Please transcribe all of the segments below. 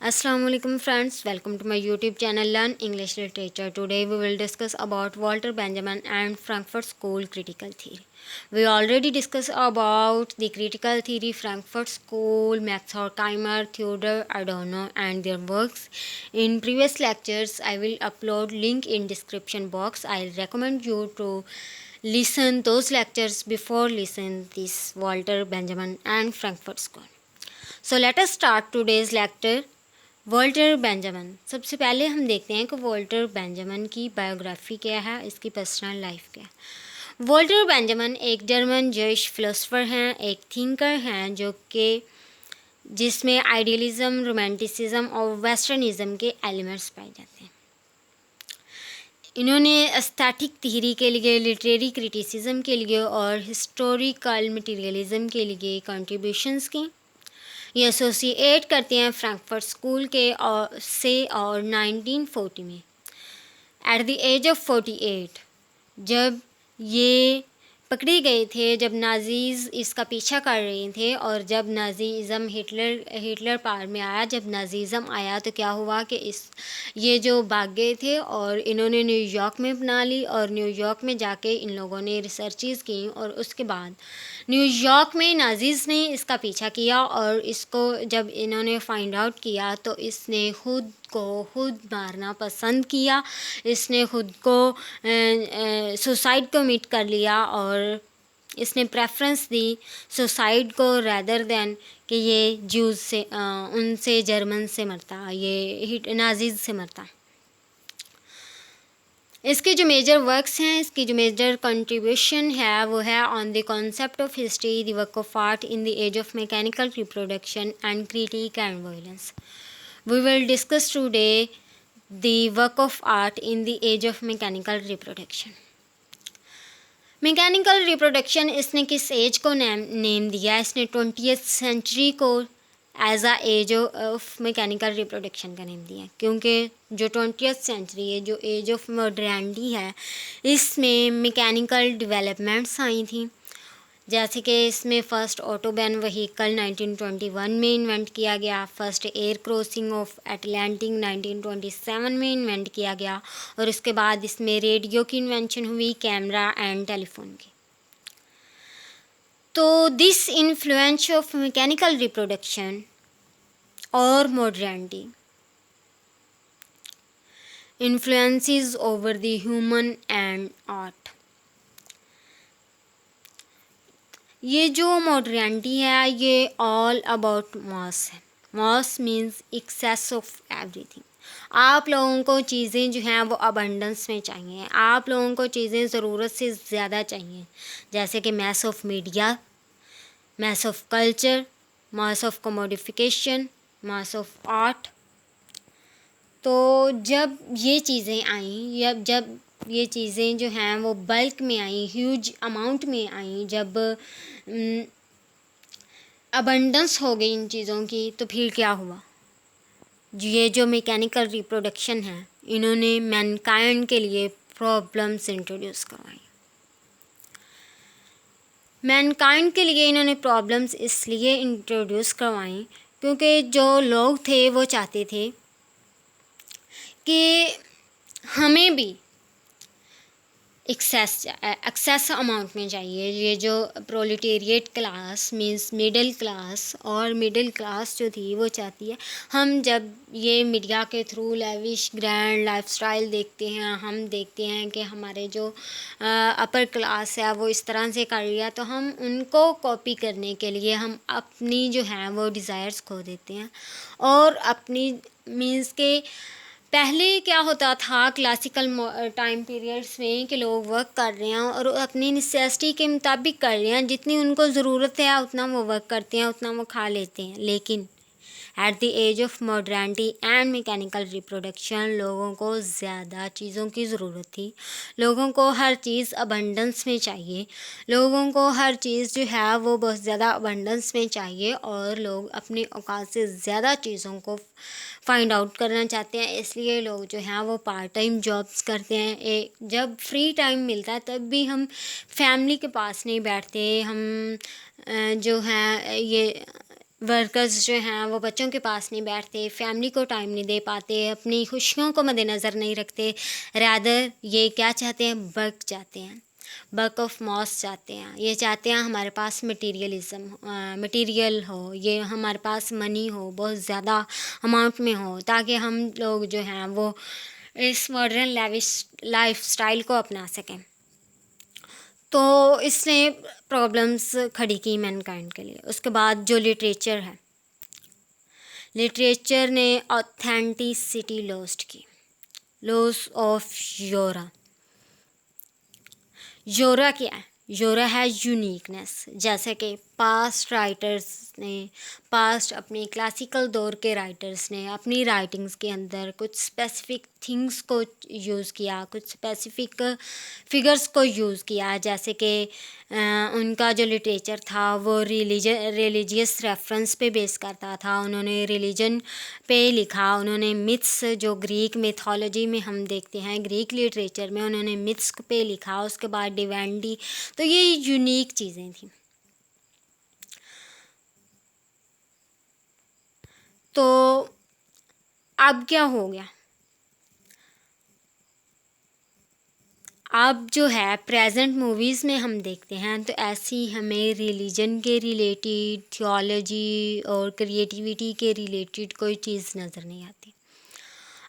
Assalamualaikum friends, welcome to my YouTube channel Learn English Literature. Today we will discuss about Walter Benjamin and Frankfurt School critical theory. We already discussed about the critical theory, Frankfurt School, Max Horkheimer, Theodor Adorno and their works. In previous lectures, I will upload link in description box. I recommend you to listen those lectures before listen this Walter Benjamin and Frankfurt School. So let us start today's lecture. Walter Benjamin. सबसे पहले हम देखते हैं कि Walter Benjamin की biography क्या है, इसकी पर्सनल लाइफ क्या है। वॉल्टर बेंजामिन एक जर्मन जूइश फिलोसोफर हैं, एक थिंकर हैं जो कि जिसमें आइडियलिज्म, रोमांटिसिज्म और वेस्टर्निज्म के एलिमेंट्स पाए जाते हैं। इन्होंने एस्थेटिक थ्योरी के लिए, लिटरेरी क्रिटिसिज्म के लिए और हिस्टोरिकल मटेरियलिज्म के लिए कंट्रीब्यूशंस की। ये एसोसिएट करते हैं फ्रैंकफर्ट स्कूल के और 1940 में एट द एज ऑफ 48 जब ये पकड़े गए थे, जब नाजीज़ इसका पीछा कर रहे थे और जब नाजीज़म हिटलर पावर में आया, जब नाजीज़म आया तो क्या हुआ कि ये जो भाग गए थे और इन्होंने न्यूयॉर्क में अपना ली और न्यूयॉर्क में जाके इन लोगों ने रिसर्चेस की और उसके बाद न्यूयॉर्क में नाजीज़ ने इसका पीछा किया और इसको जब इन्होंने फाइंड आउट किया तो इसने खुद मारना पसंद किया। इसने खुद को सुसाइड कमिट कर लिया और इसने प्रेफरेंस दी सुसाइड को रैदर देन कि ये ज्यूज़ से उनसे जर्मन से मरता, ये नाजीज़ से मरता। इसके जो मेजर वर्क्स हैं, इसकी जो मेजर कंट्रीब्यूशन है वो है on the concept of history, the work of art in the age of mechanical reproduction and critique and violence. We will discuss today the work of art in the age of mechanical reproduction. Mechanical reproduction इसने किस as को name दिया? इसने 20th century को as a age of mechanical reproduction का name दिया, क्योंकि जो 20th सेंचुरी है, जो एज ऑफ मॉडर्निटी है, इसमें मैकेनिकल डेवलपमेंट्स आई थी। जैसे कि इसमें फ़र्स्ट ऑटोबैन व्हीकल 1921 में इन्वेंट किया गया, first air crossing of Atlantic 1927 में इन्वेंट किया गया और उसके बाद इसमें रेडियो की इन्वेंशन हुई, कैमरा एंड टेलीफोन की। तो this influence of mechanical reproduction और modernity influences over the human and art. ये जो मॉडर्निटी है ये ऑल अबाउट मास है। Mass means access of everything. आप लोगों को चीज़ें जो हैं वो अबंडेंस में चाहिए, आप लोगों को चीज़ें ज़रूरत से ज़्यादा चाहिए, जैसे कि mass of media, mass of culture, mass of commodification, mass of art. तो जब ये चीज़ें आईं या जब ये चीज़ें जो हैं वो बल्क में आई, ह्यूज अमाउंट में आई, जब अबंडेंस हो गई इन चीज़ों की, तो फिर क्या हुआ? ये जो मैकेनिकल रिप्रोडक्शन है, इन्होंने मैनकाइंड के लिए प्रॉब्लम्स इंट्रोड्यूस करवाई। मैनकाइंड के लिए इन्होंने प्रॉब्लम्स इसलिए इंट्रोड्यूस करवाई क्योंकि जो लोग थे वो चाहते थे कि हमें भी एक्सेस अमाउंट में चाहिए। ये जो proletariat class means middle class, और मिडिल क्लास जो थी वो चाहती है, हम जब ये मीडिया के थ्रू लेविश ग्रैंड लाइफस्टाइल देखते हैं, हम देखते हैं कि हमारे जो अपर क्लास है वो इस तरह से कर रही है, तो हम उनको कॉपी करने के लिए हम अपनी जो है वो डिज़ायर्स खो देते हैं और अपनी मींस के पहले क्या होता था क्लासिकल टाइम पीरियड्स में कि लोग वर्क कर रहे हैं और अपनी नेसेसिटी के मुताबिक कर रहे हैं, जितनी उनको ज़रूरत है उतना वो वर्क करते हैं, उतना वो खा लेते हैं। लेकिन at the age of modernity and mechanical reproduction लोगों को ज़्यादा चीज़ों की ज़रूरत थी, लोगों को हर चीज़ अबंडेंस में चाहिए, लोगों को हर चीज़ जो है वो बहुत ज़्यादा अबंडेंस में चाहिए और लोग अपनी औकात से ज़्यादा चीज़ों को फाइंड आउट करना चाहते हैं। इसलिए लोग जो हैं वो पार्ट टाइम जॉब्स करते हैं। जब फ्री टाइम मिलता है तब भी हम फैमिली के पास नहीं बैठते, हम जो है ये वर्कर्स जो हैं वो बच्चों के पास नहीं बैठते, फैमिली को टाइम नहीं दे पाते, अपनी खुशियों को मद्देनज़र नहीं रखते। रैदर ये क्या चाहते हैं, वर्क चाहते हैं, वर्क ऑफ मॉस चाहते हैं। ये चाहते हैं हमारे पास मटेरियल हो, ये हमारे पास मनी हो, बहुत ज़्यादा अमाउंट में हो, ताकि हम लोग जो हैं वो इस मॉडर्न लाइफ स्टाइल को अपना सकें। तो इसने प्रॉब्लम्स खड़ी की मैनकाइंड के लिए। उसके बाद जो लिटरेचर है, लिटरेचर ने ऑथेंटिसिटी लॉस्ट की, लॉस ऑफ योरा। योरा क्या है, योरा है यूनिकनेस। जैसे कि पास्ट अपने क्लासिकल दौर के राइटर्स ने अपनी राइटिंग्स के अंदर कुछ स्पेसिफिक थिंग्स को यूज़ किया, कुछ स्पेसिफिक फिगर्स को यूज़ किया। जैसे कि उनका जो लिटरेचर था वो रिलीजियस रेफरेंस पे बेस करता था। उन्होंने रिलीजन पे लिखा, उन्होंने मिथ्स जो ग्रीक मिथोलॉजी में हम देखते हैं, ग्रीक लिटरेचर में उन्होंने मिथ्स पे लिखा। उसके बाद डिवाइनिटी, तो ये यूनिक चीज़ें थी। तो अब क्या हो गया, अब जो है प्रेजेंट मूवीज़ में हम देखते हैं तो ऐसी हमें रिलीजन के रिलेटेड, थियोलॉजी और क्रिएटिविटी के रिलेटेड कोई चीज़ नज़र नहीं आती।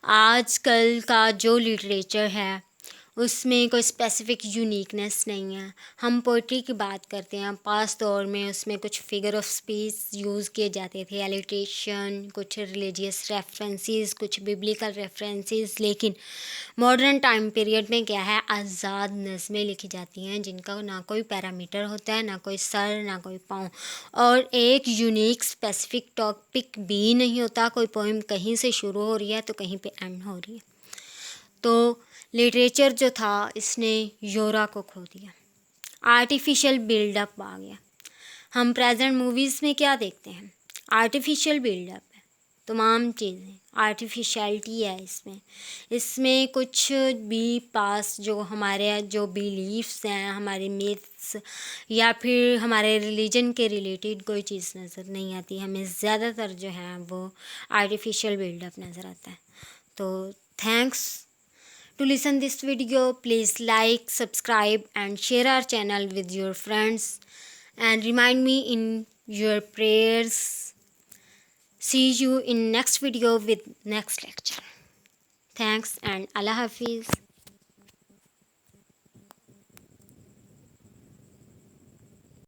आजकल का जो लिटरेचर है उसमें कोई स्पेसिफिक यूनिकनेस नहीं है। हम पोइट्री की बात करते हैं, पास्ट दौर में उसमें कुछ फिगर ऑफ स्पीच यूज़ किए जाते थे, एलिट्रेशन, कुछ रिलीजियस रेफरेंसेस, कुछ बिब्लिकल रेफरेंसेस। लेकिन मॉडर्न टाइम पीरियड में क्या है, आज़ाद नज़में लिखी जाती हैं जिनका ना कोई पैरामीटर होता है, ना कोई सर, ना कोई पाँव, और एक यूनिक स्पेसिफिक टॉपिक भी नहीं होता। कोई पोइम कहीं से शुरू हो रही है तो कहीं पे एंड हो रही है। तो लिटरेचर जो था इसने योरा को खो दिया, आर्टिफिशियल बिल्डअप आ गया। हम प्रेजेंट मूवीज़ में क्या देखते हैं, आर्टिफिशियल बिल्डअप है, तमाम चीज़ें आर्टिफिशियलिटी है इसमें। इसमें कुछ भी पास जो हमारे जो बिलीफ्स हैं, हमारे मिथ्स या फिर हमारे रिलीजन के रिलेटेड कोई चीज़ नज़र नहीं आती। हमें ज़्यादातर जो है वो आर्टिफिशियल बिल्डअप नज़र आता है। तो thanks to listen this video. Please like, subscribe and share our channel with your friends and remind me in your prayers. See you in next video with next lecture. Thanks and Allah Hafiz.